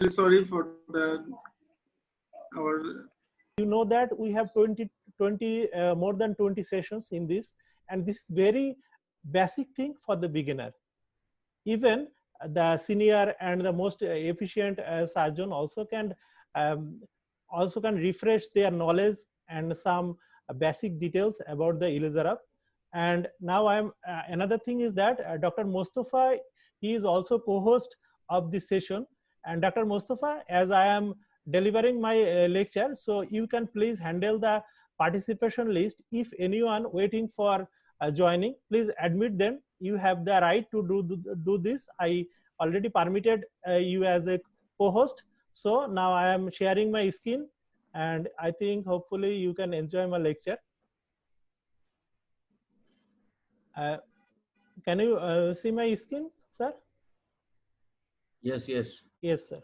Really sorry for the our. You know that we have 20 more than 20 sessions in this, and this is very basic thing for the beginner. Even the senior and the most efficient surgeon um, also can refresh their knowledge and some basic details about the Elizarab. And now I'm another thing is that Dr. Mostofa, he is also co-host of this session. And Dr. Mostofa, as I am delivering my lecture, so you can please handle the participation list. If anyone waiting for joining, please admit them. You have the right to do this. I already permitted you as a co-host. So now I am sharing my screen, and I think hopefully you can enjoy my lecture. Can you see my screen, sir? Yes, yes. Yes, sir.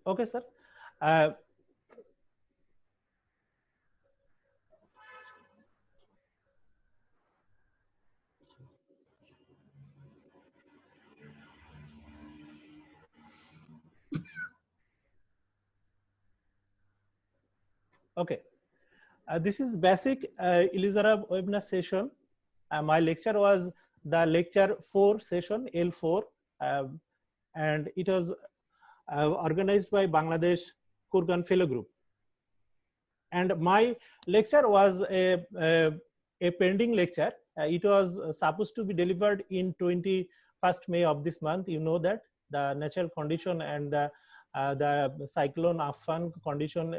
Okay, sir. Okay. This is basic Elizarab webinar session. My lecture was the lecture 4 session, L4, and it was organized by Bangladesh Kurgan Fellow Group. And my lecture was a pending lecture. It was supposed to be delivered in 21st May of this month. You know that the natural condition and the cyclone Amphan condition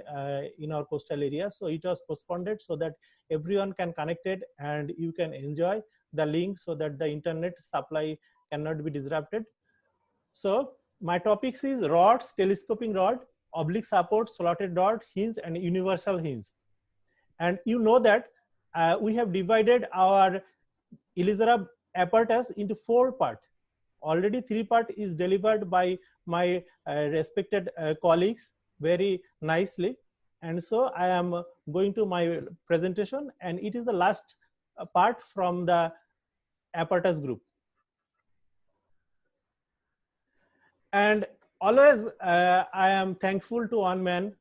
in our coastal area. So it was postponed so that everyone can connect it and you can enjoy the link so that the internet supply cannot be disrupted. So my topics is rods, telescoping rod, oblique support, slotted rod, hinge, and universal hinge. And you know that we have divided our Elizarab apparatus into 4 parts. Already 3 part is delivered by my respected colleagues very nicely. And so I am going to my presentation, and it is the last part from the apparatus group. And always I am thankful to one man,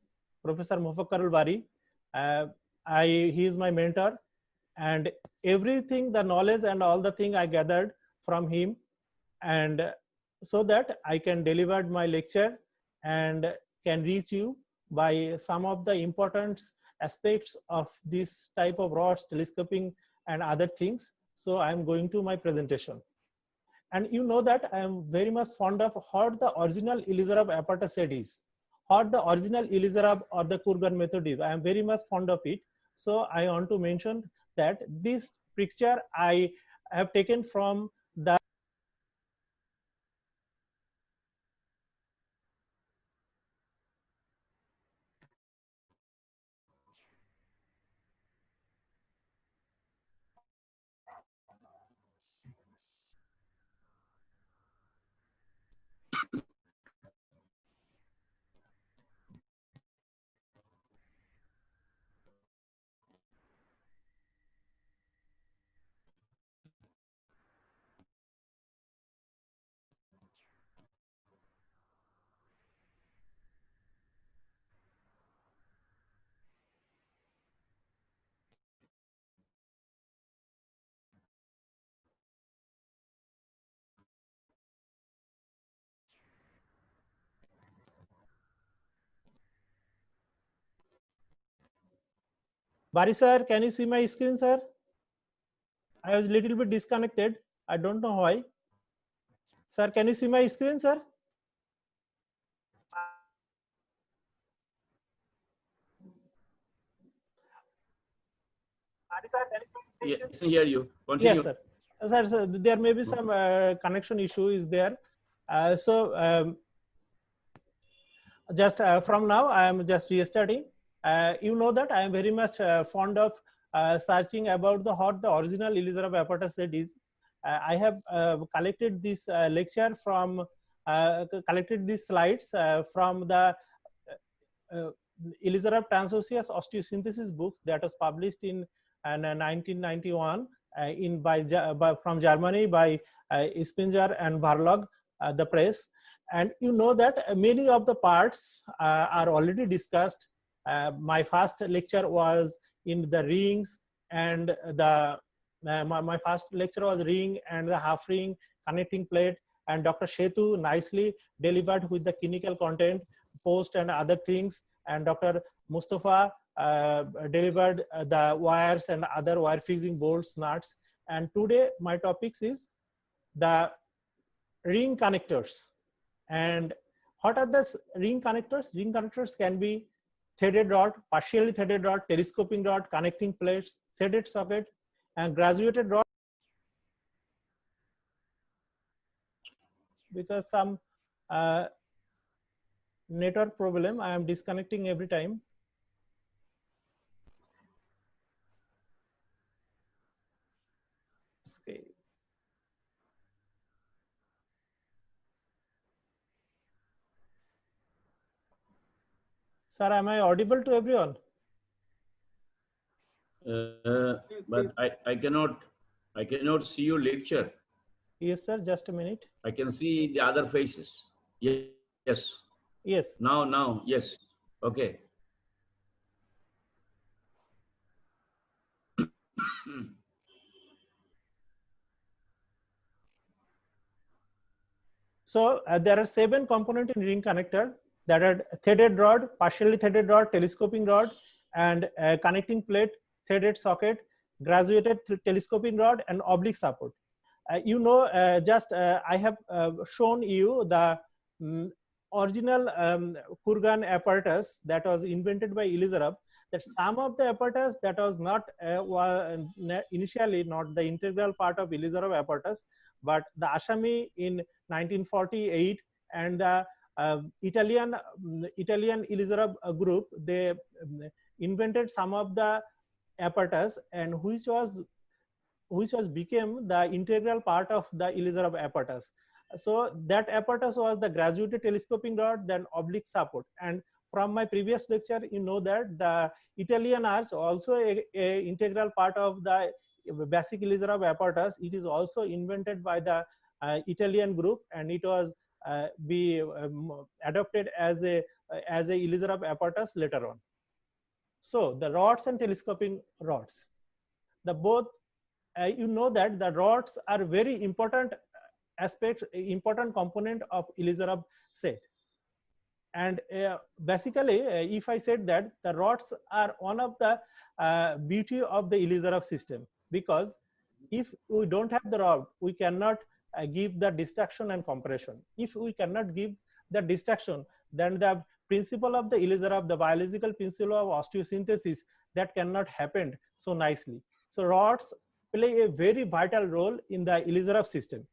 Professor Mufakkarul Bari. He is my mentor, and everything, the knowledge and all the thing I gathered from him, and so that I can deliver my lecture and can reach you by some of the important aspects of this type of rods, telescoping and other things. So I'm going to my presentation. And you know that I am very much fond of what the original Elizarab apparatus set is, what the original Elizarab or the Kurgan method is. I am very much fond of it. So I want to mention that this picture I have taken from the Bari sir, can you see my screen, sir? I was a little bit disconnected. I don't know why. Sir, can you see my screen, sir? Yes, I hear you. Continue. Yes, sir. Sir, there may be some connection issue is there. Just from now, I am just restarting. You know that I am very much fond of searching about what the original Elizarab apparatus set is. I have collected this lecture from collected these slides from the Elizarov Transosseous Osteosynthesis books that was published in 1991 from Germany by Spinger and Barlog, the press. And you know that many of the parts are already discussed. My first lecture was in the rings, and the my first lecture was ring and the half ring, connecting plate, and Dr. Setu nicely delivered with the clinical content, post and other things, and Dr. Mustafa delivered the wires and other wire fixing bolts, nuts. And today my topics is the ring connectors. And what are the ring connectors? Ring connectors can be threaded rod, partially threaded rod, telescoping rod, connecting plates, threaded socket, and graduated rod. Because some network problem, I am disconnecting every time. Okay. Sir, am I audible to everyone? But I cannot see your lecture. Yes, sir. Just a minute. I can see the other faces. Yes. Yes. Now, yes. Okay. So there are 7 components in ring connector, that are threaded rod, partially threaded rod, telescoping rod, and connecting plate, threaded socket, graduated telescoping rod, and oblique support. You know, I have shown you the original Kurgan apparatus that was invented by Elizarov. That some of the apparatus that was not initially not the integral part of Elizarov apparatus, but the Asami in 1948 and the Italian Elizarov group, they invented some of the apparatus, and which was became the integral part of the Elizarov apparatus. So that apparatus was the graduated telescoping rod, then oblique support. And from my previous lecture, you know that the Italian arch also a integral part of the basic Elizarov apparatus. It is also invented by the Italian group, and it was adopted as a Elizarov apparatus later on. So the rods and telescoping rods, the both you know that the rods are very important important component of Elizarov set. And basically, if I said that the rods are one of the beauty of the Elizarov system, because if we don't have the rod, we cannot give the distraction and compression. If we cannot give the distraction, then the principle of the Elizarov, the biological principle of osteosynthesis, that cannot happen so nicely. So rods play a very vital role in the Elizarov system.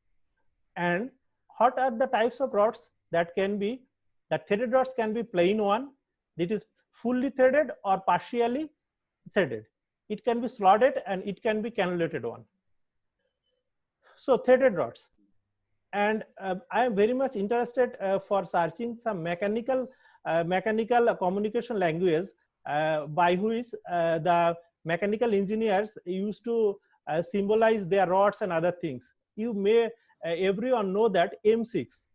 And what are the types of rods that can be? The threaded rods can be plain one, that is fully threaded or partially threaded. It can be slotted, and it can be cannulated one. So threaded rods. And I am very much interested for searching some mechanical communication language by which the mechanical engineers used to symbolize their rods and other things. You may everyone know that M6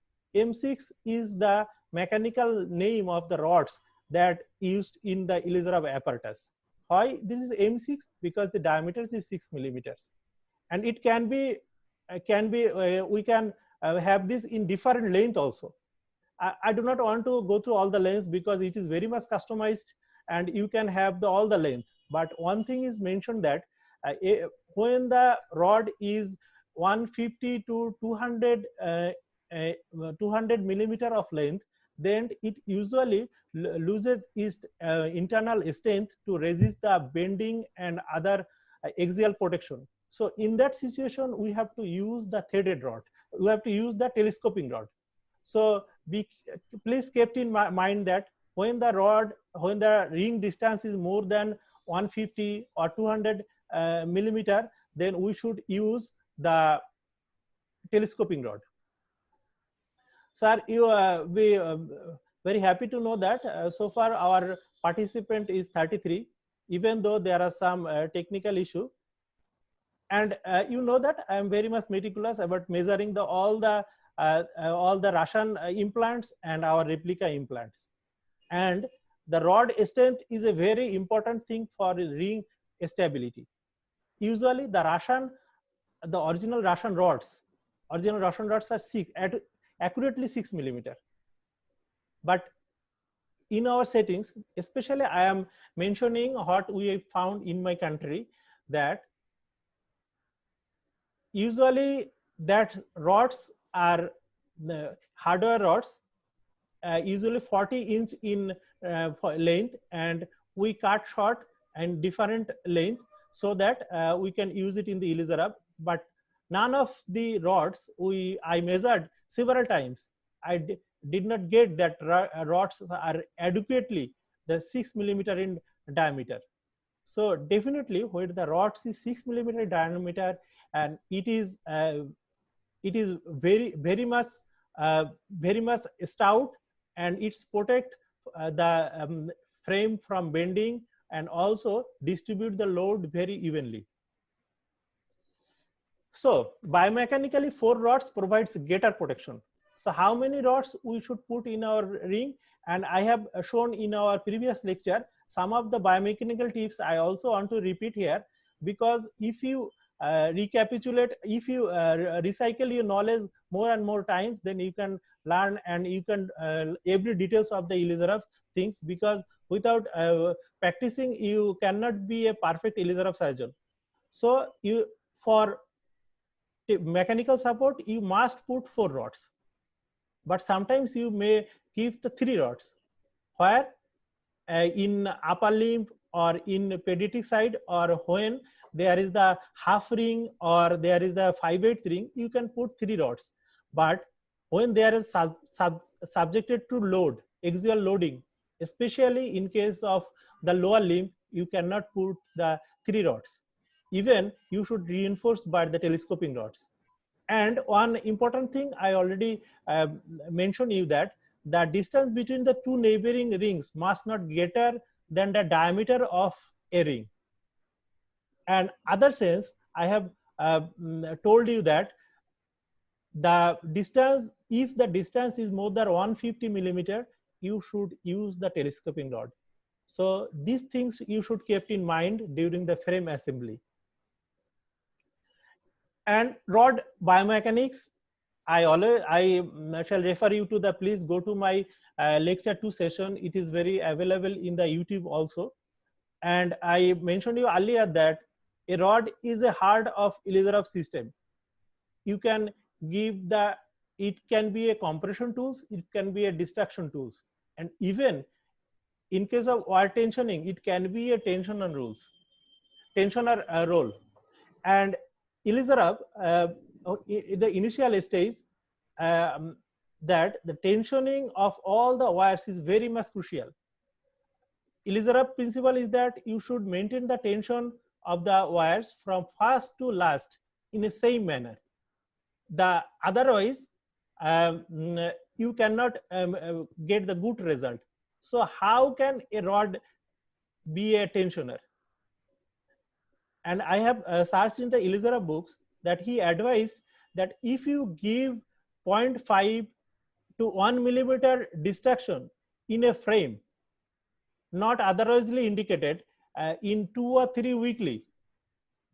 is the mechanical name of the rods that used in the Elizarov apparatus. Why this is M6? Because the diameter is 6 millimeters, and it can be we can have this in different length also. I do not want to go through all the lengths because it is very much customized, and you can have all the length. But one thing is mentioned that when the rod is 150 to 200 millimeter of length, then it usually loses its internal strength to resist the bending and other axial protection. So in that situation, we have to use the threaded rod. We have to use the telescoping rod. So please keep in mind that when the ring distance is more than 150 or 200 millimeter, then we should use the telescoping rod. Sir, you we very happy to know that so far our participant is 33, even though there are some technical issue. And you know that I am very much meticulous about measuring the all the Russian implants and our replica implants. And the rod strength is a very important thing for ring stability. Usually the original Russian rods are accurately 6 millimeter. But in our settings, especially I am mentioning what we found in my country, that usually that rods are hardware rods, usually 40 inch in length, and we cut short and different length so that we can use it in the Elizarab. But none of the rods I measured several times. I did not get that rods are adequately the 6 millimeter in diameter. So definitely when the rods is 6 millimeter diameter, and it is very much stout, and it's protect the frame from bending and also distribute the load very evenly. So biomechanically 4 rods provides greater protection. So how many rods we should put in our ring? And I have shown in our previous lecture some of the biomechanical tips. I also want to repeat here, because if you recapitulate, if you recycle your knowledge more and more times, then you can learn and you can every details of the Elizarab things, because without practicing you cannot be a perfect Elizarab surgeon. So you, for mechanical support, you must put 4 rods, but sometimes you may give the 3 rods, where in upper limb or in pediatric side, or when there is the half ring or there is the 5/8 ring, you can put 3 rods. But when there is subjected to load, axial loading, especially in case of the lower limb, you cannot put the 3 rods. Even you should reinforce by the telescoping rods. And one important thing I already mentioned you, that the distance between the 2 neighboring rings must not greater than the diameter of a ring. And other sense, I have told you that the distance, if the distance is more than 150 millimeter, you should use the telescoping rod. So these things you should keep in mind during the frame assembly. And rod biomechanics, I shall refer you to the, please go to my lecture 2 session. It is very available in the YouTube also. And I mentioned you earlier that a rod is a heart of Elizarab system. You can give it can be a compression tools, it can be a distraction tools, and even in case of wire tensioning, it can be a tensioner role. And Elizarab, the initial stage, that the tensioning of all the wires is very much crucial. Elizarab principle is that you should maintain the tension of the wires from first to last in the same manner. Otherwise, you cannot get the good result. So how can a rod be a tensioner? And I have searched in the Elizarab books that he advised that if you give 0.5 to 1 millimeter distraction in a frame, not otherwise indicated, in 2 or 3 weekly,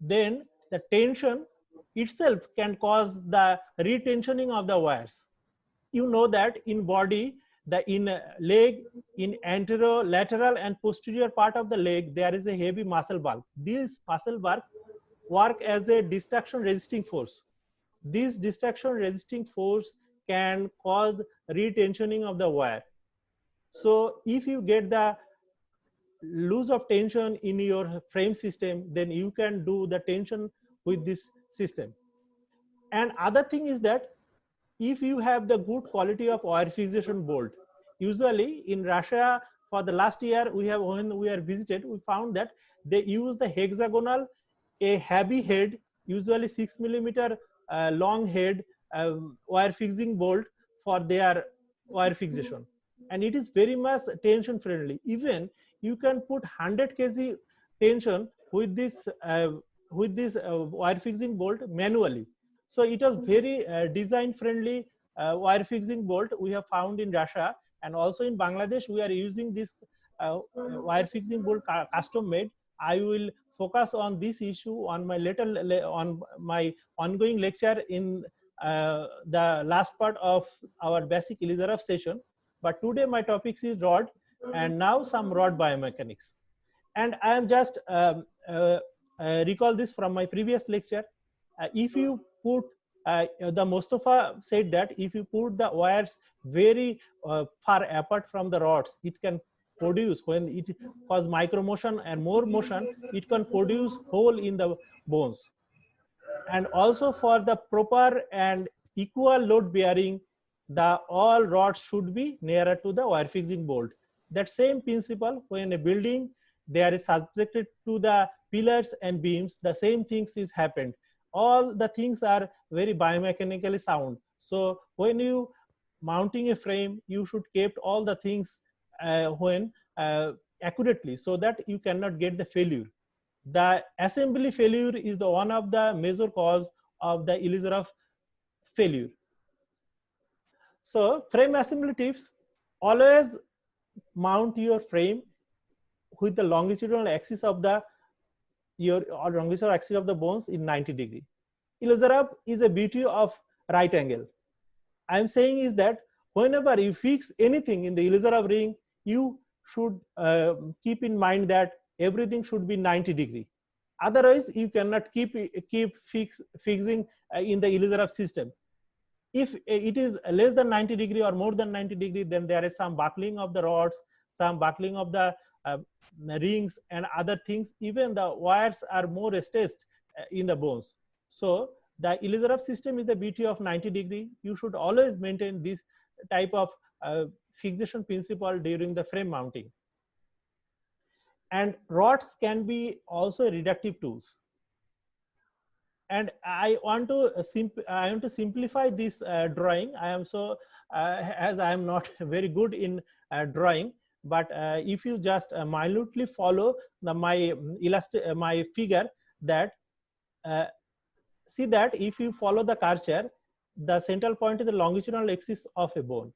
then the tension itself can cause the retensioning of the wires. You know that in body, in leg, in anterior, lateral and posterior part of the leg, there is a heavy muscle bulk. This muscle bulk work as a distraction resisting force. This distraction resisting force can cause retensioning of the wire. So if you get the loss of tension in your frame system, then you can do the tension with this system. And other thing is that if you have the good quality of wire fixation bolt, usually in Russia for the last year, when we are visited, we found that they use the hexagonal, a heavy head, usually 6 millimeter long head wire fixing bolt for their wire fixation, and it is very much tension friendly. Even you can put 100 kg tension with this wire fixing bolt manually. So it was very design friendly wire fixing bolt we have found in Russia, and also in Bangladesh we are using this wire fixing bolt custom made. I will focus on this issue on my on my ongoing lecture in the last part of our basic Elizarov session. But today my topic is rod, and now some rod biomechanics. And I am just recall this from my previous lecture. If you put the Mustafa said that if you put the wires very far apart from the rods, it can produce, when it cause micro motion and more motion, it can produce hole in the bones. And also for the proper and equal load bearing, the all rods should be nearer to the wire fixing bolt. That same principle, when a building there is subjected to the pillars and beams, the same things is happened. All the things are very biomechanically sound. So when you mounting a frame, you should keep all the things accurately, so that you cannot get the failure. The assembly failure is the one of the major cause of the Elizarov failure. So frame assembly tips: always mount your frame with the longitudinal axis of the longitudinal axis of the bones in 90 degree. Elizarov is a beauty of right angle. I am saying is that whenever you fix anything in the Elizarov ring, you should keep in mind that everything should be 90 degree. Otherwise, you cannot keep fixing in the Elizarov system. If it is less than 90 degree or more than 90 degree, then there is some buckling of the rods, some buckling of the rings and other things. Even the wires are more stressed in the bones. So the Elizarov system is the beauty of 90 degree. You should always maintain this type of fixation principle during the frame mounting. And rods can be also reductive tools. And I want to simplify this drawing. I am so as I am not very good in drawing, but if you just minutely follow my figure, that see that if you follow the curvature, the central point is the longitudinal axis of a bone,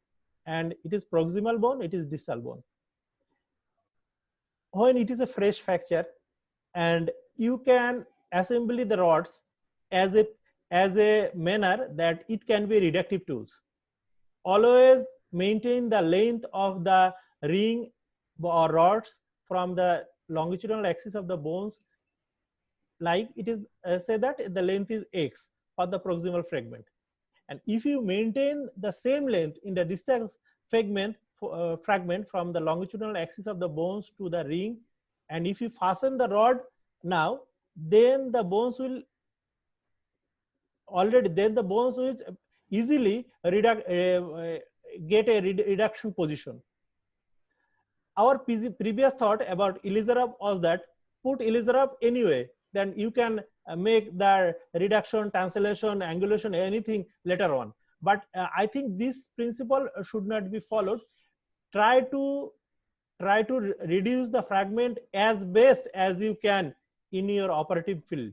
and it is proximal bone, it is distal bone. When it is a fresh fracture, and you can assemble the rods as a manner that it can be reductive tools. Always maintain the length of the ring or rods from the longitudinal axis of the bones, like it is say that the length is x for the proximal fragment. And if you maintain the same length in the distal fragment from the longitudinal axis of the bones to the ring, and if you fasten the rod now, then the bones will easily get a reduction position. Our previous thought about Elizarov was that put Elizarov anyway, then you can make the reduction, translation, angulation, anything later on. But I think this principle should not be followed. Try to reduce the fragment as best as you can in your operative field.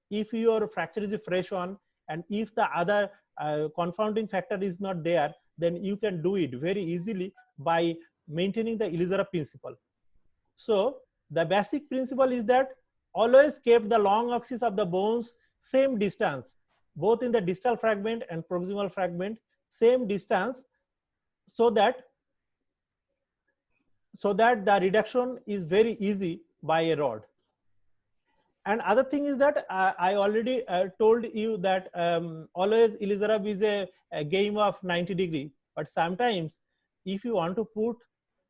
If your fracture is a fresh one, and if the other confounding factor is not there, then you can do it very easily by maintaining the Elizarov principle. So the basic principle is that always keep the long axis of the bones same distance, both in the distal fragment and proximal fragment, same distance, so that the reduction is very easy by a rod. And other thing is that I already told you that always Elizarov is a game of 90 degree, but sometimes if you want to put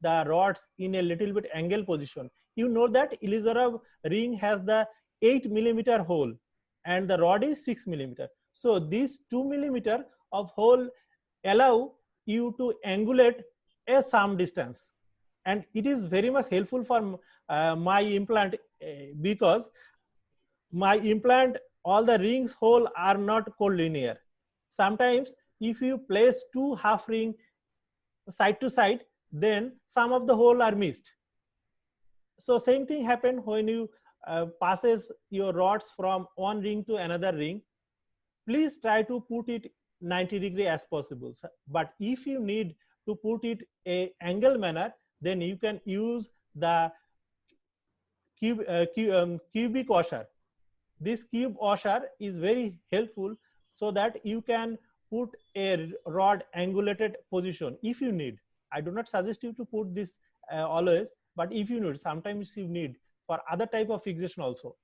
the rods in a little bit angle position, you know that Elizarov ring has the 8 millimeter hole and the rod is 6 millimeter. So this 2 millimeter of hole allow you to angulate a some distance, and it is very much helpful for my implant because my implant, all the rings hole are not collinear. Sometimes if you place two half ring side to side, then some of the hole are missed. So same thing happened when you passes your rods from one ring to another ring. Please try to put it 90 degree as possible. But if you need to put it a angle manner, then you can use the cubic washer. This cube washer is very helpful so that you can put a rod angulated position if you need. I do not suggest you to put this always, but if you need, sometimes you need for other type of fixation also.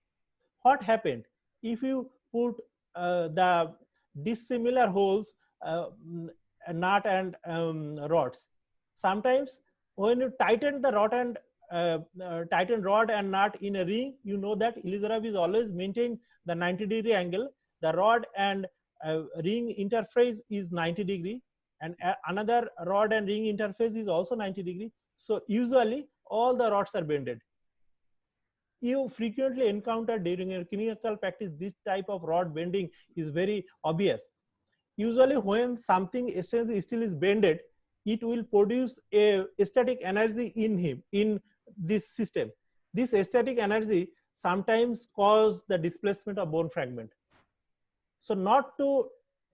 What happened if you put the dissimilar holes, nut and rods? Sometimes when you tighten the rod and tighten rod and nut in a ring, you know that Elizarov is always maintain the 90 degree angle. The rod and ring interface is 90 degree, and another rod and ring interface is also 90 degree. So usually all the rods are bended. You frequently encounter during your clinical practice this type of rod bending is very obvious. Usually when something steel is bended, it will produce a static energy in this system. This static energy sometimes cause the displacement of bone fragment. So not to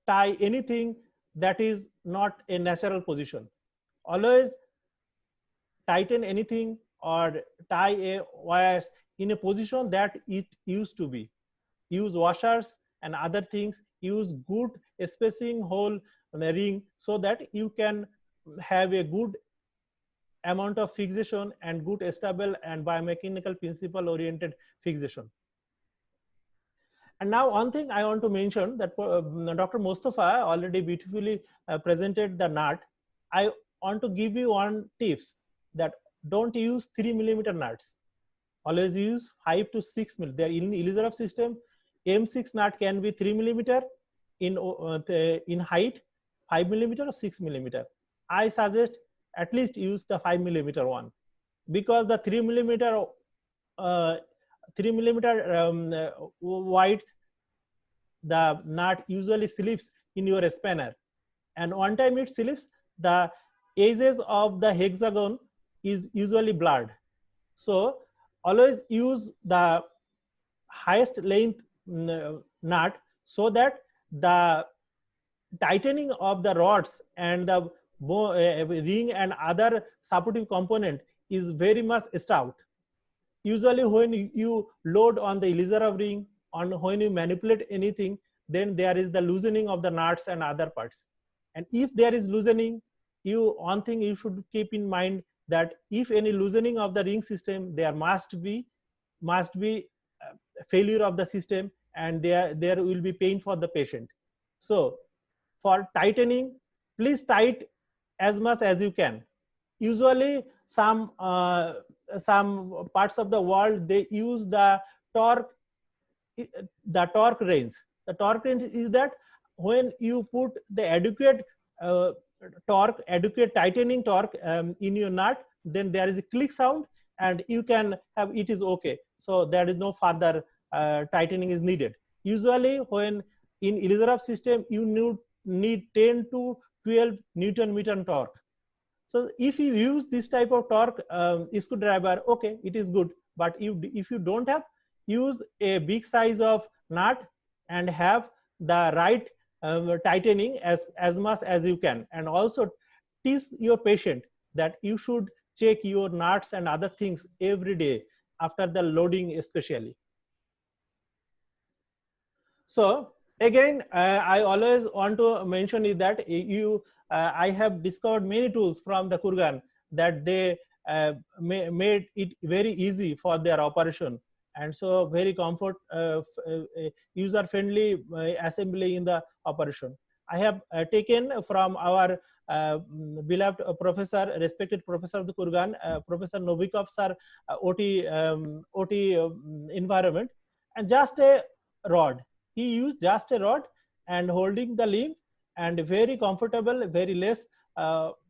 tie anything that is not a natural position. Always tighten anything or tie a wires in a position that it used to be. Use washers and other things. Use good spacing hole ring so that you can have a good amount of fixation and good stable and biomechanical principle oriented fixation. And now one thing I want to mention that Dr. Mostofa already beautifully presented the nut. I want to give you one tips that don't use 3 millimeter nuts. Always use 5 to 6 millimeter. In Elizarov system, M6 nut can be 3 millimeter in height, 5 millimeter or 6 millimeter. I suggest at least use the 5 millimeter one, because the 3 millimeter wide, the nut usually slips in your spanner, and one time it slips, the edges of the hexagon is usually blurred. So always use the highest length nut so that the tightening of the rods and the ring and other supportive component is very much stout. Usually when you load on the Elizarov ring, when you manipulate anything, then there is the loosening of the nuts and other parts. And if there is loosening, one thing you should keep in mind that if any loosening of the ring system, there must be failure of the system, and there will be pain for the patient. So for tightening, please tight as much as you can. Usually some parts of the world, they use the torque range. The torque range is that when you put the adequate tightening torque in your nut, then there is a click sound and you can have, it is okay. So there is no further tightening is needed. Usually when in Elizarov system, you need 10 to 12 Newton meter torque. So if you use this type of torque screwdriver, okay, it is good. But if you don't have, use a big size of nut and have the right tightening as much as you can. And also teach your patient that you should check your nuts and other things every day after the loading especially. So again, I always want to mention is that I have discovered many tools from the Kurgan that they made it very easy for their operation, and so very comfort, user friendly assembly in the operation. I have taken from our beloved professor, respected professor of the Kurgan, Professor Novikov sir, OT environment, and just a rod. He used just a rod and holding the limb, and very comfortable, very less.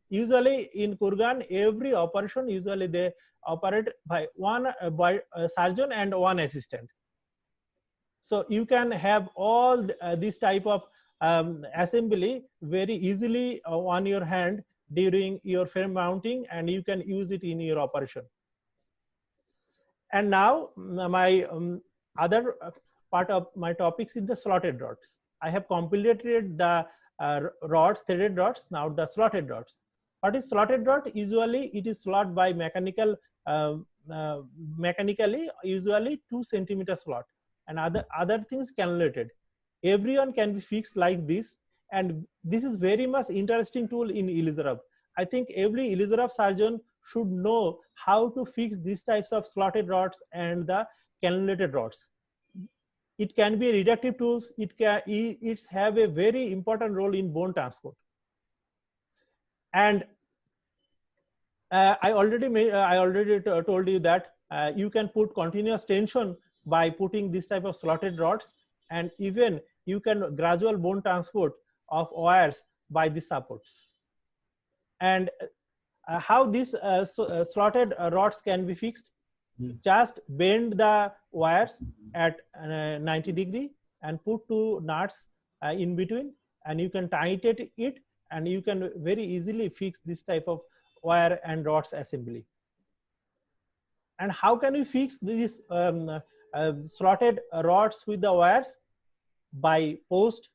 Usually in Kurgan, every operation, usually they operate by one surgeon and one assistant. So you can have all this type of assembly very easily on your hand during your frame mounting, and you can use it in your operation. And now my other part of my topics is the slotted rods. I have completed the rods, threaded rods, now the slotted rods. What is slotted rod? Usually it is slot by mechanical, mechanically, usually 2 centimeter slot, and other things cannulated. Everyone can be fixed like this, and this is very much interesting tool in ELISARAB. I think every ELISARAB surgeon should know how to fix these types of slotted rods and the cannulated rods. It can be reductive tools. It's have a very important role in bone transport. And I already told you that you can put continuous tension by putting this type of slotted rods, and even you can gradual bone transport of wires by the supports. And how these slotted rods can be fixed? Just bend the wires at 90 degree and put 2 nuts in between, and you can tighten it, and you can very easily fix this type of wire and rods assembly. And how can you fix these slotted rods with the wires? By post.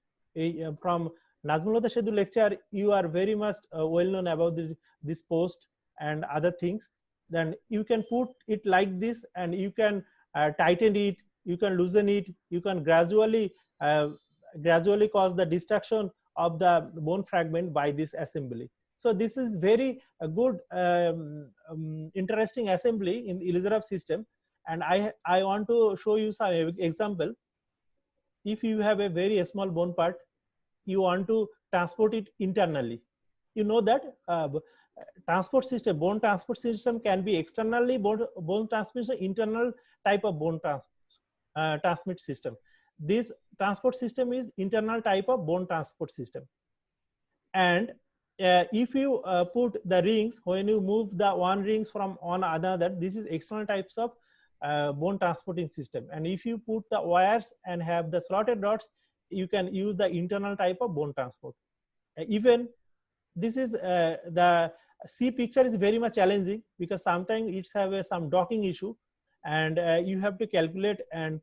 From Nazmul Shedu lecture, you are very much well known about this post and other things. Then you can put it like this, and you can tighten it, you can loosen it, you can gradually cause the destruction of the bone fragment by this assembly. So this is very good, interesting assembly in ELISARAB system, and I want to show you some example. If you have a very small bone part, you want to transport it internally. You know that transport system, bone transport system can be externally bone transmission, internal type of bone transmit system. This transport system is internal type of bone transport system. And if you put the rings, when you move the one rings from one another, this is external types of bone transporting system. And if you put the wires and have the slotted rods, you can use the internal type of bone transport. Even this is the C picture is very much challenging, because sometimes it's have some docking issue, and you have to calculate and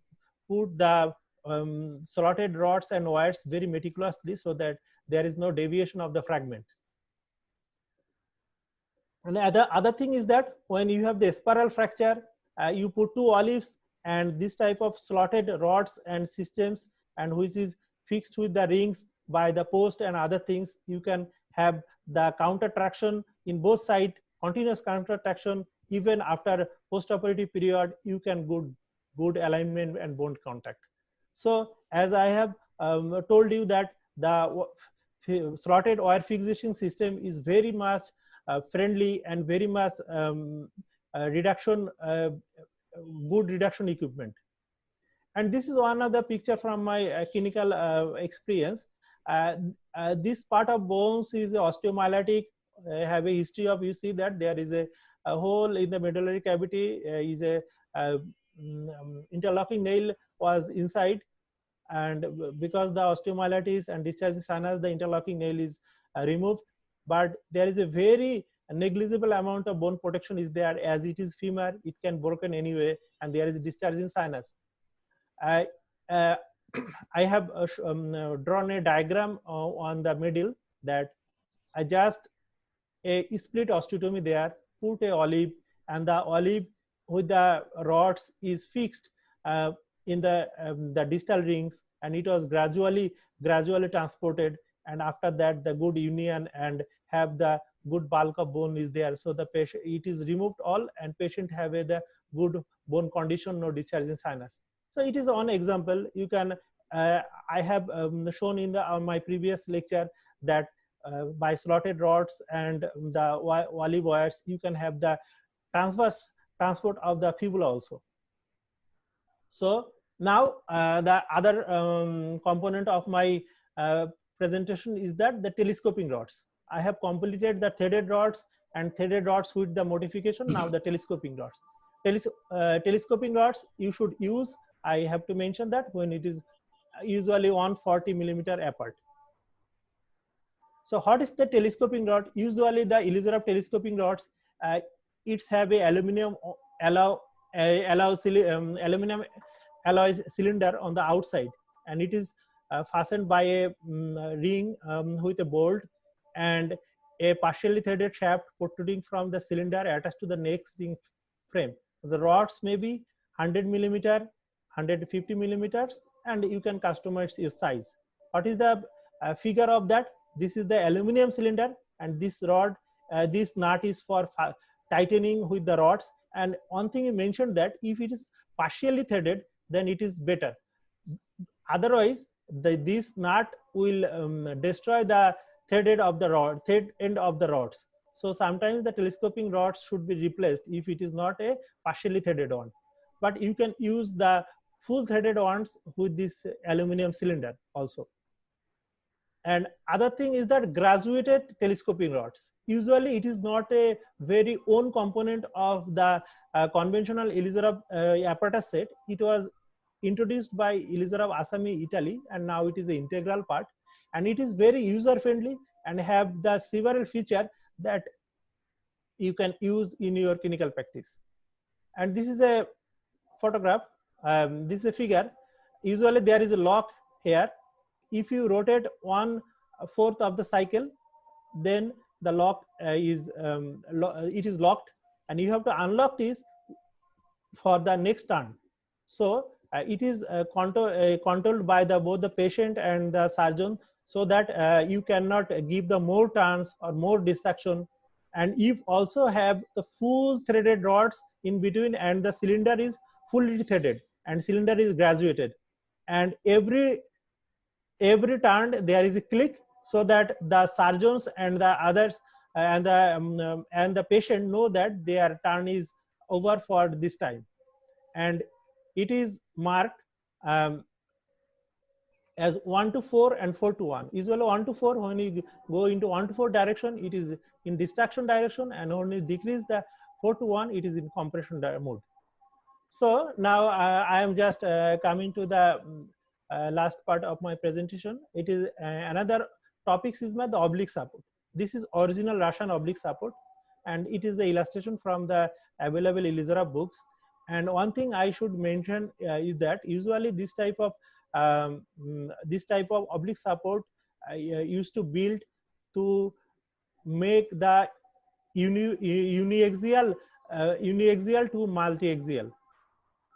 put the slotted rods and wires very meticulously so that there is no deviation of the fragment. And the other thing is that when you have the spiral fracture, you put 2 olives and this type of slotted rods and systems, and which is fixed with the rings by the post and other things, you can have the counter traction in both sides, continuous counter traction. Even after post-operative period, you can good alignment and bone contact. So as I have told you that the slotted wire fixation system is very much friendly and very much reduction, good reduction equipment. And this is one of the picture from my clinical experience. This part of bones is osteomyelitic, have a history of, you see that there is a hole in the medullary cavity, is a interlocking nail was inside, and because the osteomyelitis and discharging sinus, the interlocking nail is removed, but there is a very negligible amount of bone protection is there, as it is femur, it can broken anyway, and there is discharging sinus. I have drawn a diagram on the middle, that I just a split osteotomy there, put a olive, and the olive with the rods is fixed in the distal rings, and it was gradually transported, and after that the good union and have the good bulk of bone is there, so the patient, it is removed all, and patient have the good bone condition, no discharging sinus. So it is one example. You can I have shown in my previous lecture that by slotted rods and the olive wires, you can have the transverse transport of the fibula also. So now the other component of my presentation is that the telescoping rods. I have completed the threaded rods and threaded rods with the modification. Now the telescoping rods. Telescoping rods you should use. I have to mention that when it is usually 140 millimeter apart. So what is the telescoping rod? Usually the Elizarov telescoping rods, it's have a aluminum aluminum alloy cylinder on the outside, and it is fastened by a ring with a bolt and a partially threaded shaft protruding from the cylinder attached to the next ring frame. The rods may be 100 millimeter, 150 millimeters, and you can customize your size. What is the figure of that? This is the aluminum cylinder, and this rod, this nut is for tightening with the rods. And one thing you mentioned that if it is partially threaded, then it is better. Otherwise, this nut will destroy the thread end of the rods. So sometimes the telescoping rods should be replaced if it is not a partially threaded one. But you can use the full threaded ones with this aluminum cylinder also. And other thing is that graduated telescoping rods. Usually it is not a very own component of the conventional Elizarov apparatus set. It was introduced by Elizarov Asami, Italy, and now it is an integral part. And it is very user friendly and have the several feature that you can use in your clinical practice. And this is a photograph. This is a figure. Usually there is a lock here. If you rotate 1/4 of the cycle, then the lock it is locked, and you have to unlock this for the next turn. So it is controlled by both the patient and the surgeon, so that you cannot give the more turns or more distraction. And you also have the full threaded rods in between, and the cylinder is fully threaded and cylinder is graduated, and every turn there is a click, so that the surgeons and the others and the patient know that their turn is over for this time. And it is marked as 1 to 4 and 4 to 1. Usually 1 to 4, when you go into 1 to 4 direction, it is in distraction direction, and when you decrease the 4 to 1, it is in compression mode. So now I am just coming to the last part of my presentation. It is another topic is the oblique support. This is original Russian oblique support, and it is the illustration from the available Elizarov books. And one thing I should mention is that usually this type of oblique support used to build to make the uniaxial to multi-axial.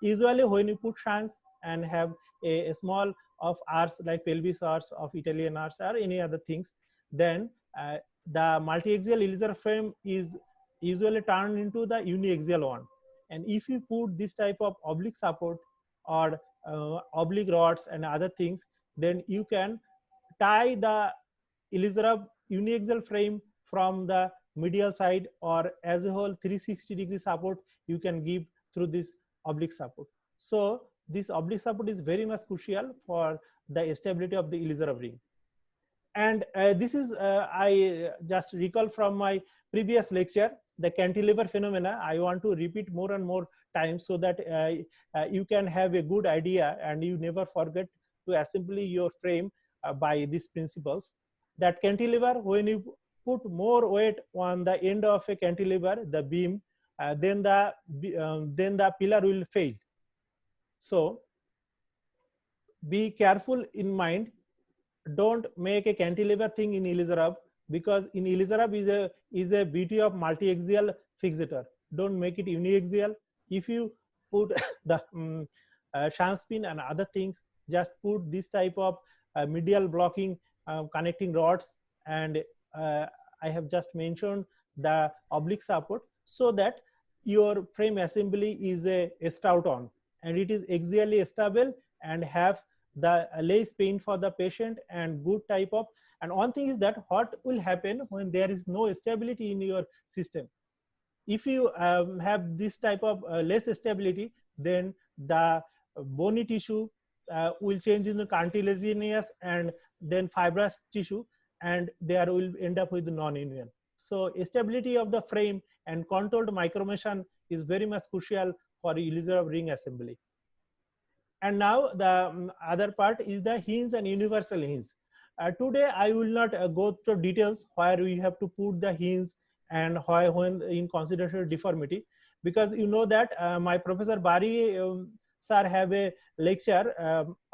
Usually when you put shunts and have a small of arcs like pelvis arcs of Italian arcs or any other things, then the multi-axial Elizarov frame is usually turned into the uniaxial one. And if you put this type of oblique support or oblique rods and other things, then you can tie the Elizarov uniaxial frame from the medial side, or as a whole 360-degree support you can give through this oblique support. So this oblique support is very much crucial for the stability of the Elizarov ring. And this is I just recall from my previous lecture, the cantilever phenomena. I want to repeat more and more times so that you can have a good idea and you never forget to assemble your frame by these principles. That cantilever, when you put more weight on the end of a cantilever, the beam, then the pillar will fail. So be careful in mind. Don't make a cantilever thing in Elizarov, because in Elizarov is a beauty of multi-axial fixator. Don't make it uniaxial. If you put the shunt spin and other things, just put this type of medial blocking connecting rods, and I have just mentioned the oblique support, so that your frame assembly is a stout on, and it is axially stable and have the less pain for the patient and good type of. And one thing is that what will happen when there is no stability in your system. If you have this type of less stability, then the bony tissue will change into cartilaginous and then fibrous tissue, and there will end up with non-union. So stability of the frame and controlled micromotion is very much crucial for Elizarov ring assembly. And now the other part is the hinge and universal hinge. Today I will not go through details where we have to put the hinge and why when in consideration deformity, because you know that my Professor Bari sir have a lecture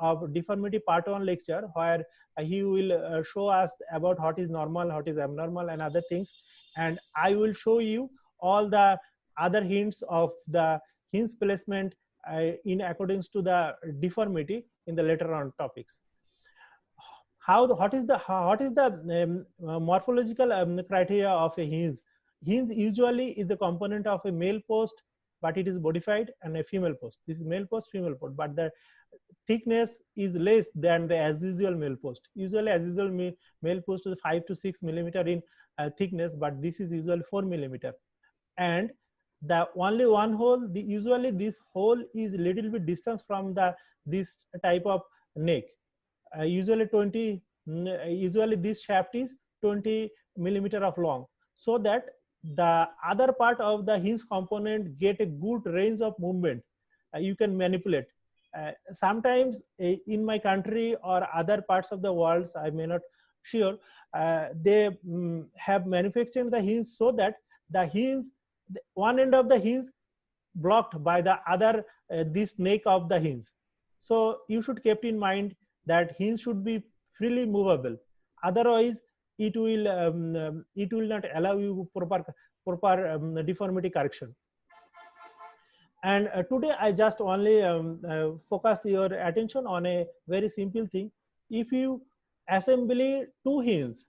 of deformity part 1 lecture where he will show us about what is normal, what is abnormal and other things, and I will show you all the other hints of the hinge placement in accordance to the deformity in the later on topics. What is the morphological criteria of a hinge? Hinge usually is the component of a male post, but it is modified, and a female post. This is male post, female post, but the thickness is less than the as usual male post. Usually as usual male post is 5 to 6 millimeter in thickness, but this is usually 4 millimeter. And the only one hole, usually this hole is little bit distance from this type of neck. Usually this shaft is 20 millimeter of long, so that the other part of the hinge component get a good range of movement. You can manipulate. Sometimes in my country or other parts of the world, I may not sure, they have manufactured the hinge so that the hinge, one end of the hinge blocked by the other this neck of the hinge. So you should keep in mind that hinge should be freely movable, otherwise it will not allow you proper deformity correction. And today I just only focus your attention on a very simple thing. If you assembly 2 hinges,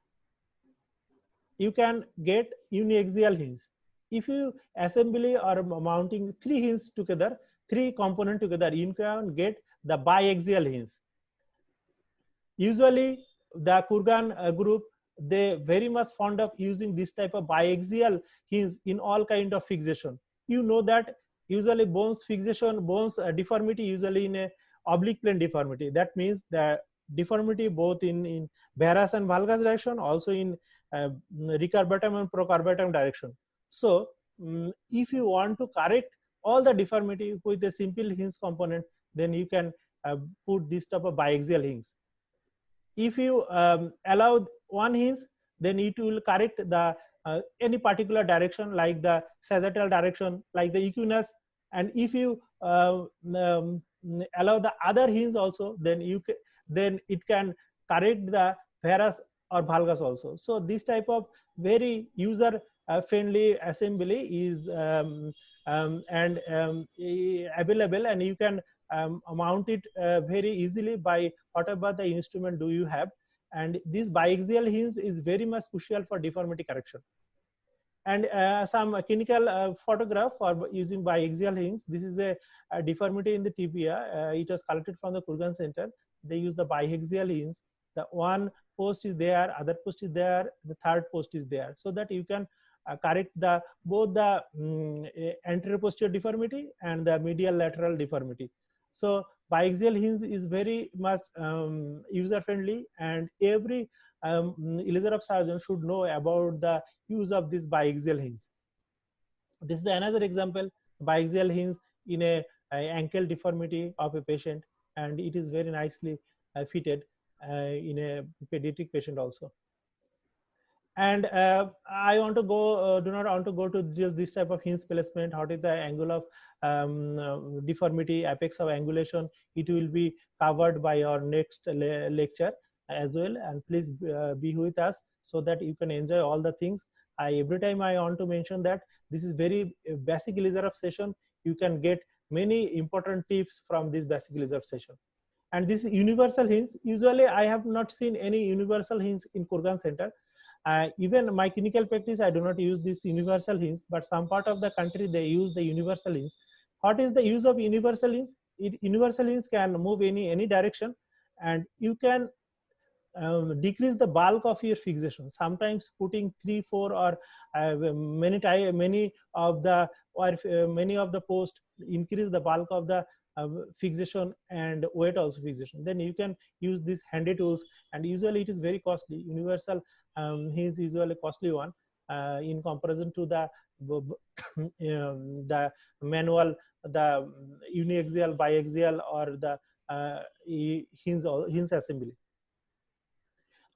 you can get uniaxial hinge. If you assembly or mounting 3 hinges together, 3 components together, you can get the biaxial hinge. Usually the Kurgan group, they very much fond of using this type of biaxial hinge in all kind of fixation. You know that usually bones fixation, bones deformity usually in a oblique plane deformity. That means the deformity both in varus and valgus direction, also in recurvatum and procarvatum direction. So if you want to correct all the deformity with a simple hinge component, then you can put this type of biaxial hinge. If you allow one hinge, then it will correct the any particular direction, like the sagittal direction, like the equinus. And if you allow the other hinge also, then it can correct the varus or valgus also. So this type of very user friendly assembly is available, and you can mount it very easily by whatever the instrument do you have. And this biaxial hinge is very much crucial for deformity correction. And some clinical photograph for using biaxial hinge. This is a deformity in the tibia. It was collected from the Kurgan Center. They use the biaxial hinge. The one post is there, other post is there, the third post is there, so that you can correct both the anterior posterior deformity and the medial lateral deformity. So biaxial hinge is very much user friendly, and every elizarov surgeon should know about the use of this biaxial hinge. This is another example, biaxial hinge in a ankle deformity of a patient, and it is very nicely fitted in a pediatric patient also. And I want to go, do not want to go to this type of hinge placement. What is the angle of deformity, apex of angulation? It will be covered by our next lecture as well. And please be with us so that you can enjoy all the things. Every time I want to mention that this is very basic elizarov session. You can get many important tips from this basic elizarov session. And this universal hinge, usually I have not seen any universal hinge in Kurgan Center. Even my clinical practice, I do not use this universal hinge, but some part of the country they use the universal hinge. What is the use of universal hinge? Universal hinge can move any direction, and you can decrease the bulk of your fixation. Sometimes putting 3, 4 or many of the posts increase the bulk of the fixation and weight also fixation. Then you can use these handy tools, and usually it is very costly. Universal hinge is usually costly one in comparison to the manual, the uniaxial, biaxial, or the hinge assembly.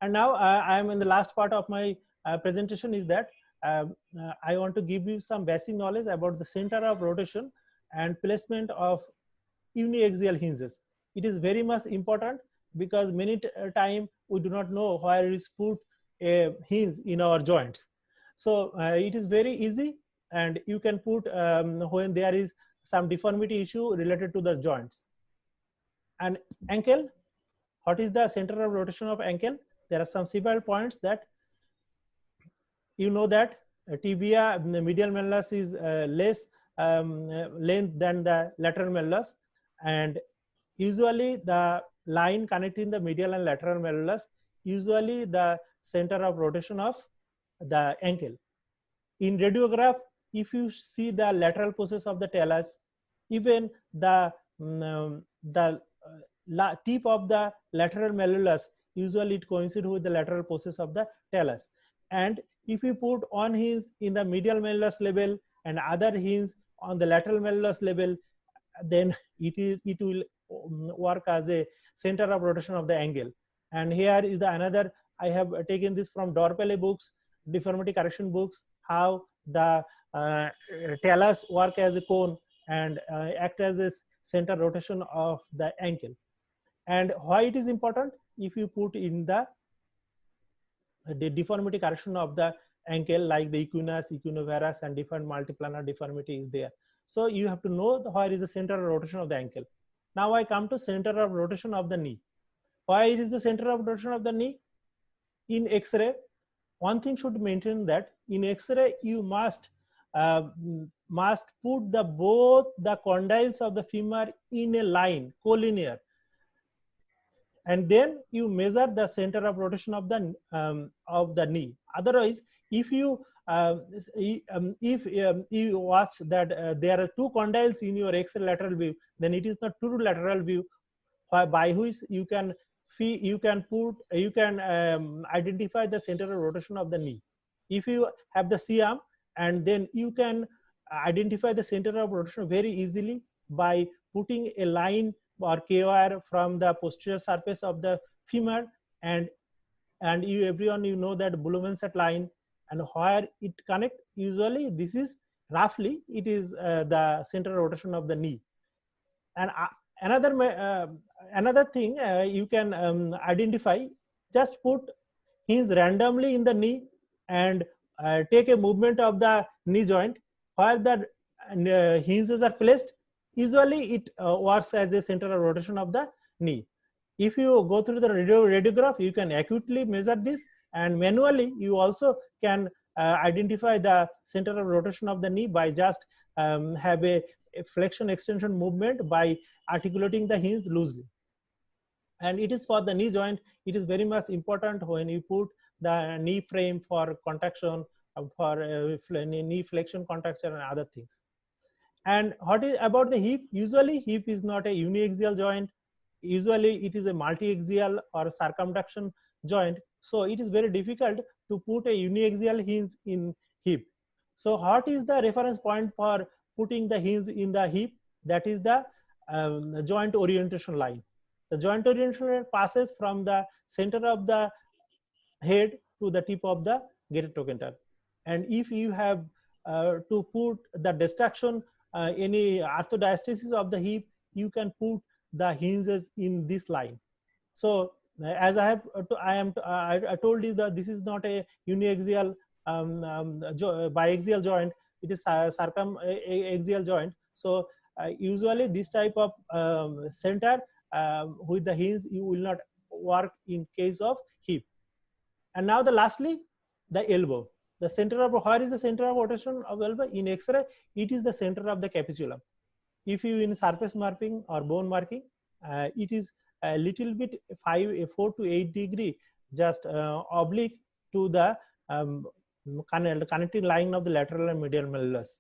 And now I am in the last part of my presentation is that I want to give you some basic knowledge about the center of rotation and placement of uniaxial hinges. It is very much important because many time we do not know where is put a hinge in our joints. So it is very easy, and you can put when there is some deformity issue related to the joints. And ankle, what is the center of rotation of ankle? There are some several points that you know that tibia, the medial malleus is less length than the lateral malleus, and usually the line connecting the medial and lateral malleus usually the center of rotation of the ankle. In radiograph, if you see the lateral process of the talus, even the tip of the lateral malleolus usually it coincides with the lateral process of the talus. And if you put one hinge in the medial malleolus level and other hinge on the lateral malleolus level, then it will work as a center of rotation of the angle. And here is the another, I have taken this from Dorpele books, deformity correction books, how the talus work as a cone and act as a center rotation of the ankle. And why it is important? If you put in the deformity correction of the ankle, like the equinus, equinovarus, and different multiplanar deformity is there. So you have to know where is the center of rotation of the ankle. Now I come to center of rotation of the knee. Why it is the center of rotation of the knee? In X-ray, one thing should maintain that in X-ray you must put the both the condyles of the femur in a line, collinear, and then you measure the center of rotation of the knee. Otherwise, if you watch that there are two condyles in your X-ray lateral view, then it is not true lateral view by which you can identify the center of rotation of the knee. If you have the C-arm, and then you can identify the center of rotation very easily by putting a line or KOR from the posterior surface of the femur, and everyone you know that Blumenstadt line, and where it connect, usually this is roughly it is the center of rotation of the knee. And another thing you can identify, just put hinge randomly in the knee and take a movement of the knee joint where the hinges are placed. Usually it works as a center of rotation of the knee. If you go through the radiograph, you can accurately measure this, and manually you also can identify the center of rotation of the knee by just have a flexion extension movement by articulating the hinge loosely. And it is for the knee joint, it is very much important when you put the knee frame for contraction, for knee flexion contraction and other things. And what is about the hip? Usually hip is not a uniaxial joint. Usually it is a multi-axial or circumduction joint. So it is very difficult to put a uniaxial hinge in hip. So what is the reference point for putting the hinge in the hip? That is the joint orientation line. The joint orientation line passes from the center of the head to the tip of the gated trochanter. And if you have to put the destruction, any arthrodiastasis of the hip, you can put the hinges in this line. So as I told you that this is not a uniaxial biaxial joint, it is a circumaxial joint. So usually this type of center with the hinge you will not work in case of hip. And now lastly, the elbow. The center of, where is the center of rotation of elbow? In X-ray, it is the center of the capitulum. If you in surface marking or bone marking, it is a little bit 4 to 8 degree just oblique to the connecting line of the lateral and medial malleolus.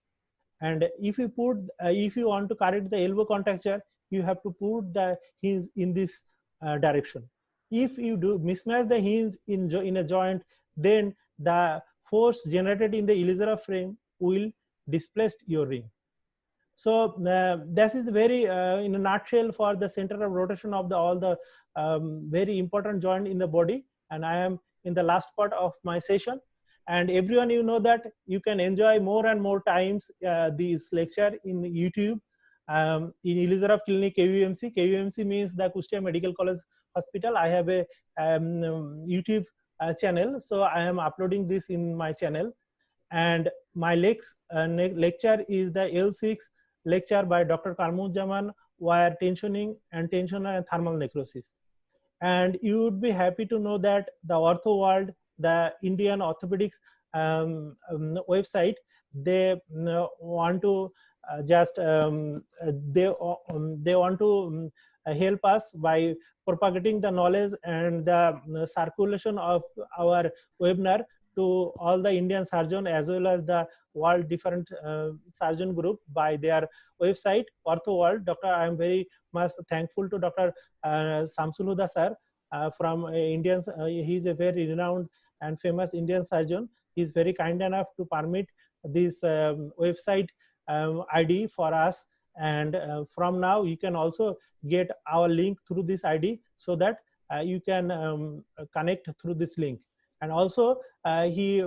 And if you put, if you want to correct the elbow contacture, you have to put the hinge in this direction. If you do mismatch the hinge in a joint, then the force generated in the iliac frame will displace your ring. So this is very in a nutshell for the center of rotation of all the very important joint in the body. and I am in the last part of my session. And everyone, you know that you can enjoy more and more times this lecture in YouTube. In Elizarov Clinic KUMC. KUMC means the Kustia Medical College Hospital. I have a YouTube channel, so I am uploading this in my channel. And my lecture is the L6 lecture by Dr. Karmuzzaman, wire tensioning and tensioner and thermal necrosis. And you would be happy to know that the Ortho World, the Indian Orthopedics website, they want to they want to help us by propagating the knowledge and the circulation of our webinar to all the Indian surgeon as well as the world different surgeon group by their website Ortho World. I am very much thankful to Dr. Shamsul Huda sir from Indians. He is a very renowned and famous Indian surgeon. He is very kind enough to permit this website ID for us, and from now you can also get our link through this ID so that you can connect through this link. And also he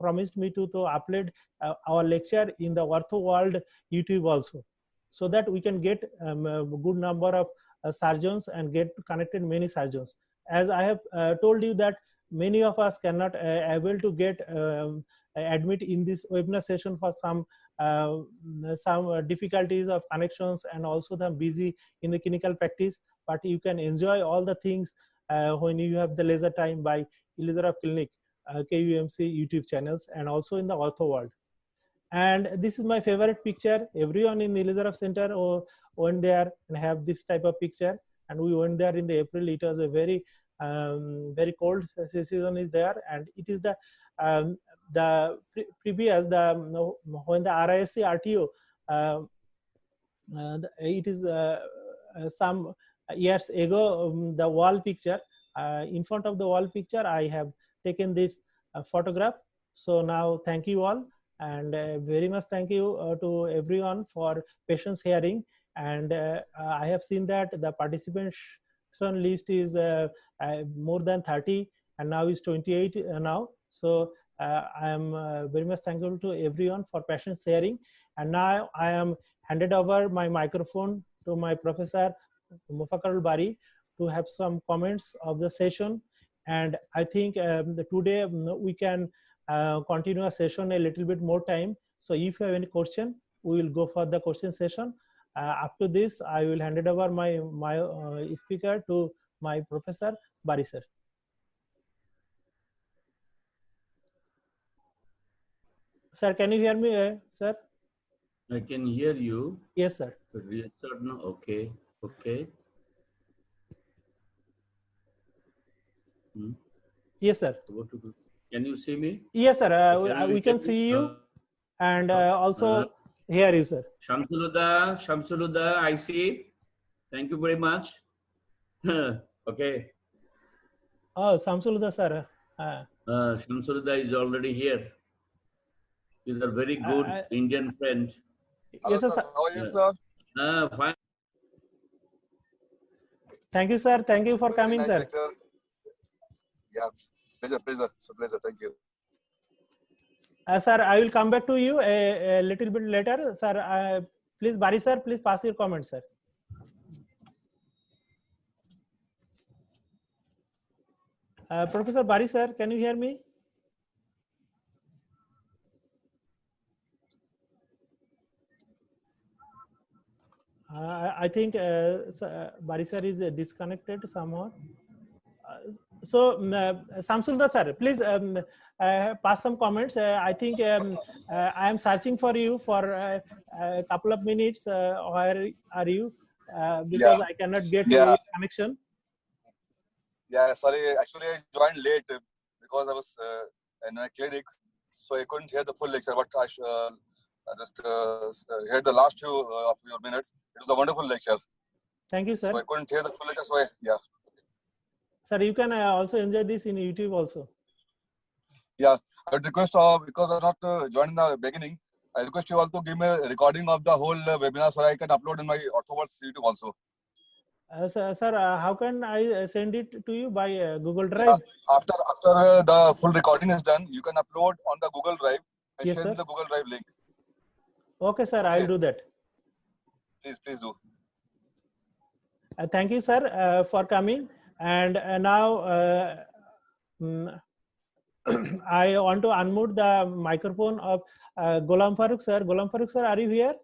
promised me to upload our lecture in the Ortho World YouTube also, so that we can get a good number of surgeons and get connected many surgeons. As I have told you that many of us cannot able to get admit in this webinar session for some difficulties of connections, and also the busy in the clinical practice, but you can enjoy all the things when you have the leisure time by Elizarov Clinic KUMC YouTube channels and also in the Ortho World. And this is my favorite picture. Everyone in the Elizarov Center went there and have this type of picture, and we went there in the April. It was a very very cold season is there, and it is the previous when the RISC RTO it is some years ago, the wall picture in front of the wall picture I have taken this photograph. So now thank you all, and very much thank you to everyone for patience hearing. And I have seen that the participation list is more than 30 and now is 28 now. So I am very much thankful to everyone for patience sharing. And now I am handed over my microphone to my professor Mufakarul Bari to have some comments of the session. And I think today we can continue a session a little bit more time. So if you have any question, we will go for the question session. After this, I will hand it over my speaker to my professor Bari sir. Sir, can you hear me, sir? I can hear you. Yes, sir. Okay. Okay. Yes, sir. Can you see me? Yes, sir. We can see you and also hear you, sir. Shamsul Huda, I see. Thank you very much. Okay. Oh, Shamsul Huda, sir. Shamsul Huda is already here. He's a very good Indian friend. Yes, sir. How are you, sir? Fine. Thank you, sir. Thank you for coming, nice sir. Lecture. Yeah, pleasure. It's a pleasure. Thank you. Sir, I will come back to you a little bit later. Sir, please, Bari sir, please pass your comments, sir. Professor Bari sir, can you hear me? I think Bari sir is disconnected somehow. So Shamsul Huda sir, please pass some comments. I think I am searching for you for a couple of minutes. Where are you? Because I cannot get your connection. Yeah, sorry. Actually, I joined late because I was in a clinic, so I couldn't hear the full lecture. But I just heard the last few of your minutes. It was a wonderful lecture. Thank you, sir. So I couldn't hear the full lecture. So yeah. Sir, you can also enjoy this in YouTube also. Yeah, I would request because I'm not joined in the beginning. I request you all to give me a recording of the whole webinar so I can upload in my Ortho World YouTube also. Sir, how can I send it to you by Google Drive? After the full recording is done, you can upload on the Google Drive and Yes, share sir. me the Google Drive link. Okay, sir, I'll Okay. do that. Please do. Thank you, sir, for coming. And now I want to unmute the microphone of Ghulam Farooq, sir. Ghulam Farooq, sir, are you here?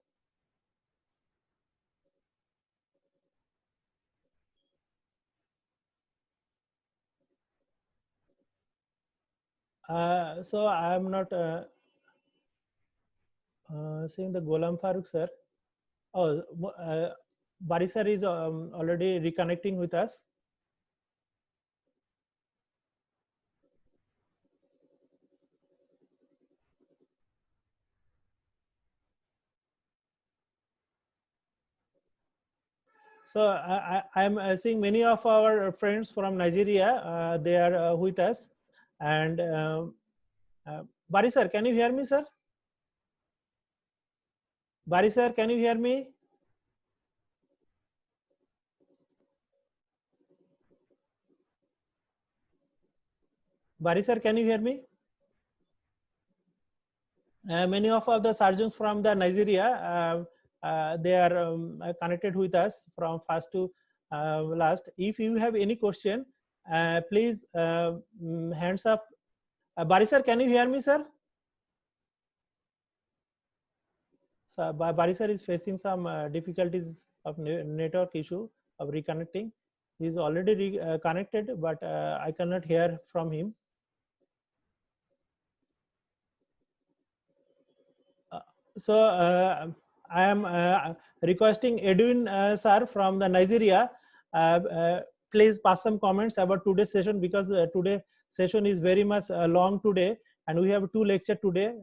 So I am not seeing the Ghulam Farooq, sir. Oh, Bari sir is already reconnecting with us. So I am seeing many of our friends from Nigeria. They are with us. And Bari sir, can you hear me, sir? Bari sir, can you hear me? Bari sir, can you hear me? Many of the surgeons from the Nigeria, they are connected with us from first to last. If you have any question, please hands up. Bari sir, can you hear me, sir? So Bari sir is facing some difficulties of network issue of reconnecting. He is already connected, but I cannot hear from him. So I am requesting Edwin sir from the Nigeria. Please pass some comments about today's session, because today's session is very much long today, and we have 2 lectures today.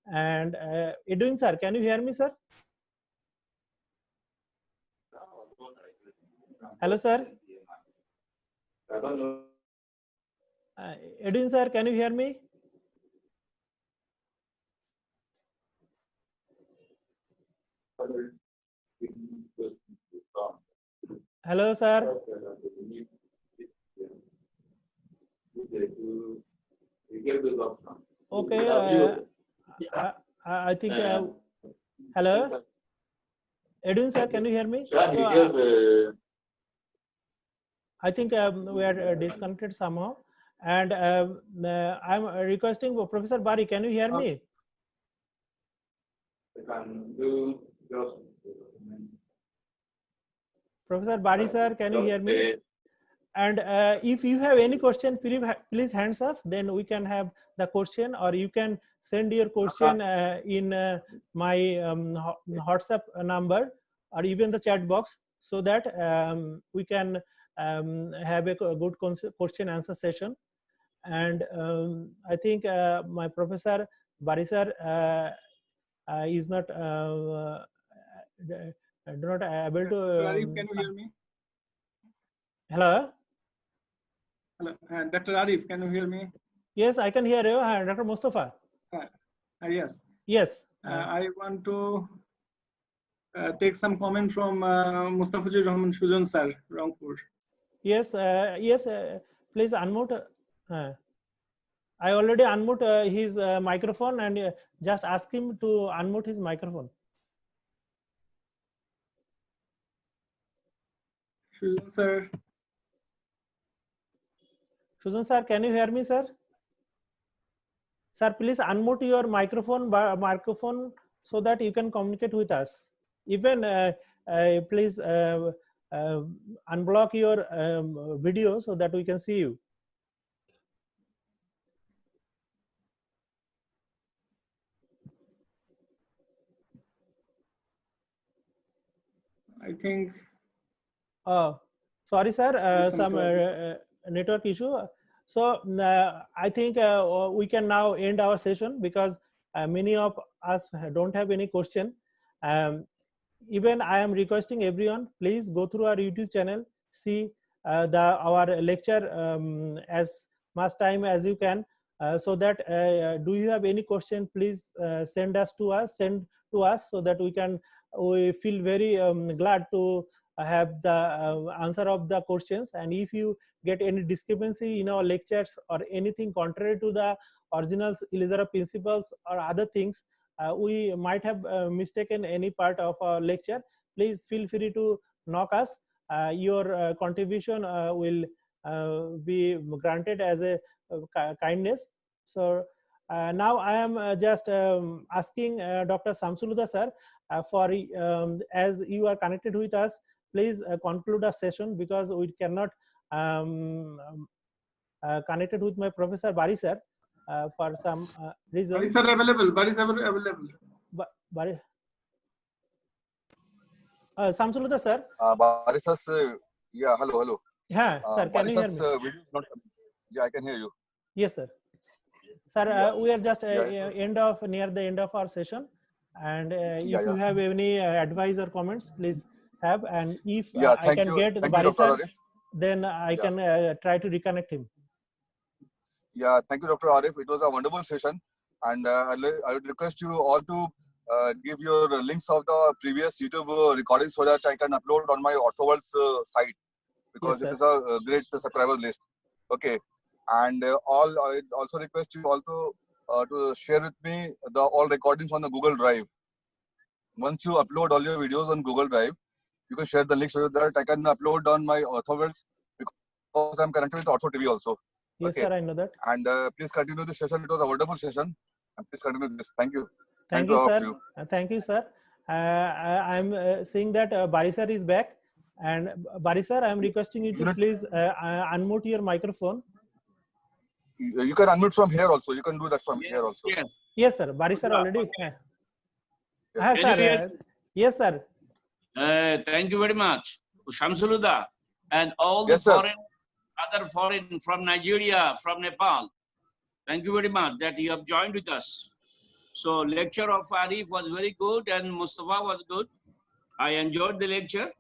And Edwin sir, can you hear me, sir? Hello, sir. Edwin sir, can you hear me? Hello, sir. Okay. I think. Hello, Edwin sir, can you hear me? So, I think we are disconnected somehow, and I'm requesting Professor Bari. Can you hear me? Professor Bari sir, can you hear me? And if you have any question, please hands up. Then we can have the question, or you can send your question in my WhatsApp number, or even the chat box, so that we can have a good question answer session. And I think my Professor Bari sir is not able to. Arif, can you hear me? Hello. Hello, Dr. Arif, can you hear me? Yes, I can hear you, Dr. Mustafa. Yes. Yes. I want to take some comment from Mustafizur Rahman Sujan sir, Rangpur. Yes, yes. Please unmute. I already unmute his microphone, and just ask him to unmute his microphone. Sujan sir. Sujan sir, can you hear me, sir? Sir, please unmute your microphone so that you can communicate with us. Even please unblock your video so that we can see you. I think. Sorry, sir. Some network issue. So I think we can now end our session, because many of us don't have any question. Even I am requesting everyone, please go through our YouTube channel, see our lecture as much time as you can, so that do you have any question, please send to us, so that we feel very glad to have the answer of the questions, and if you get any discrepancy in our lectures or anything contrary to the original Elizara principles or other things, we might have mistaken any part of our lecture, please feel free to knock us. Your contribution will be granted as a kindness. So now I am just asking Dr. Samsuluddha sir for as you are connected with us, please conclude the session, because we cannot connected with my Professor Bari sir for some reason. Bari sir available. Bari sir available. Bari. Samsuluddha sir. Bari sir, yeah, hello. Yeah, sir, can you hear me? Yeah, I can hear you. Yes, sir. Sir, we are just near the end of our session, and if you have any advice or comments, please have. And if I can get the Bari sir, then I can try to reconnect him. Yeah, thank you, Dr. Arif. It was a wonderful session, and I would request you all to give your links of the previous YouTube recordings so that I can upload on my OrthoWorld's site, because Yes, it is a great subscriber list. Okay, and I also request you all to share with me all recordings on the Google Drive. Once you upload all your videos on Google Drive, you can share the links so that I can upload on my OrthoWorld's, because I'm connected with Ortho TV also. Yes, Okay. sir, I know that. And please continue this session. It was a wonderful session. And please continue this. Thank you. Thank you, sir. Thank you, sir. I'm seeing that Bari sir is back. And Bari sir, I'm requesting you to please unmute your microphone. You can unmute from here also. You can do that from here also. Yes. Yes, sir. Bari sir already. Yeah. Sir. Yes, sir. Thank you very much, Shamsuluddha, and all the other foreign from Nigeria, from Nepal. Thank you very much that you have joined with us. So lecture of Arif was very good and Mustafa was good. I enjoyed the lecture.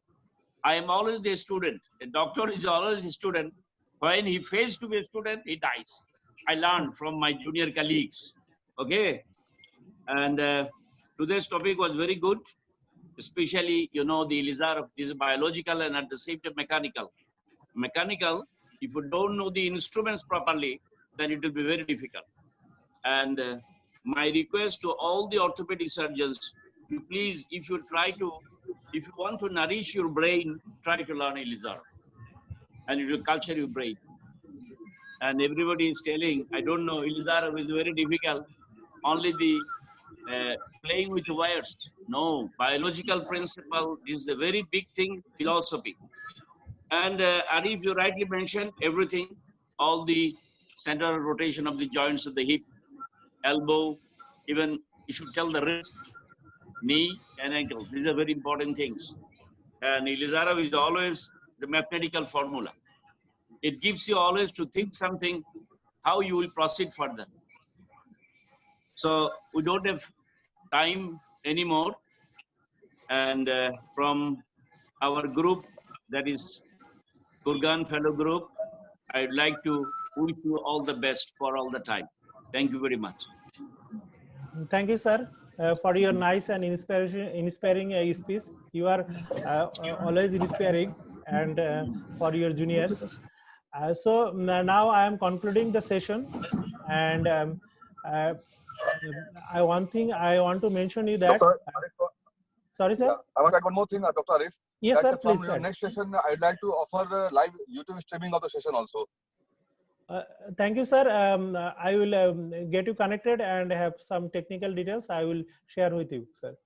I am always the student. A doctor is always a student. When he fails to be a student, he dies. I learned from my junior colleagues. Okay. And today's topic was very good. Especially, the Elizar of this biological and at the same time mechanical. Mechanical, if you don't know the instruments properly, then it will be very difficult. And my request to all the orthopedic surgeons, please, if you want to nourish your brain, try to learn Elizar. And it will culture your brain. And everybody is telling, I don't know, Elizar is very difficult. Only the playing with wires. No, biological principle is a very big thing, philosophy. And Arif, you rightly mentioned everything, all the central rotation of the joints of the hip, elbow, even you should tell the wrist, knee and ankle. These are very important things. And Elizara is always the mathematical formula. It gives you always to think something, how you will proceed further. So we don't have time anymore. And from our group, that is Kurgan Fellow Group, I'd like to wish you all the best for all the time. Thank you very much. Thank you, sir, for your nice and inspiring speech. You are always inspiring, and for your juniors. So now I am concluding the session, and one thing I want to mention you that. Sorry, sir. Yeah, I want to add one more thing, Dr. Arif. Yes, sir. Please. From your next session, I'd like to offer live YouTube streaming of the session also. Thank you, sir. I will get you connected and have some technical details. I will share with you, sir.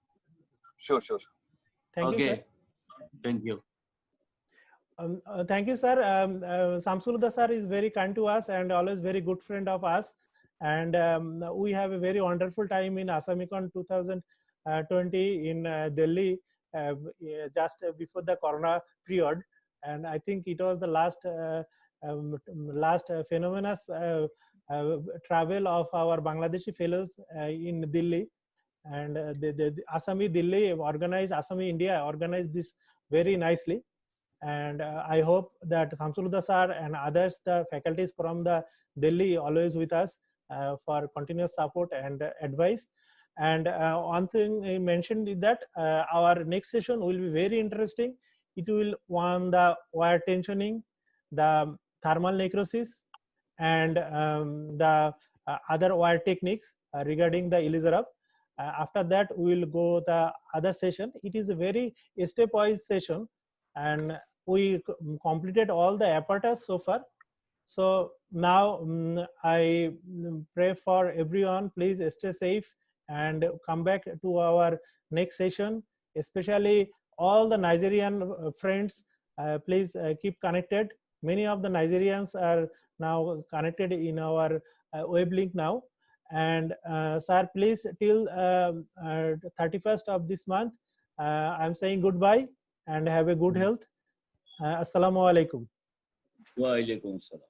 Sure. Thank you, sir. Thank you. Thank you, sir. Samsuluddha sir is very kind to us and always very good friend of us. And we have a very wonderful time in Assamicon 2020 in Delhi, just before the Corona period. And I think it was the last phenomenal travel of our Bangladeshi fellows in Delhi. And the Assami Delhi organized, Assami India organized this very nicely. And I hope that Samsuluddha sir and others, the faculties from the Delhi, always with us for continuous support and advice. And one thing I mentioned is that our next session will be very interesting. it will want the wire tensioning, the thermal necrosis, and the other wire techniques regarding the Elizarov. After that, we will go the other session. It is a very stepwise session, and we completed all the apparatus so far. So now I pray for everyone, please stay safe and come back to our next session, especially all the Nigerian friends, please keep connected. Many of the Nigerians are now connected in our web link now. And sir, please till 31st of this month, I'm saying goodbye and have a good health. Assalamu alaikum. Wa alaikum salam.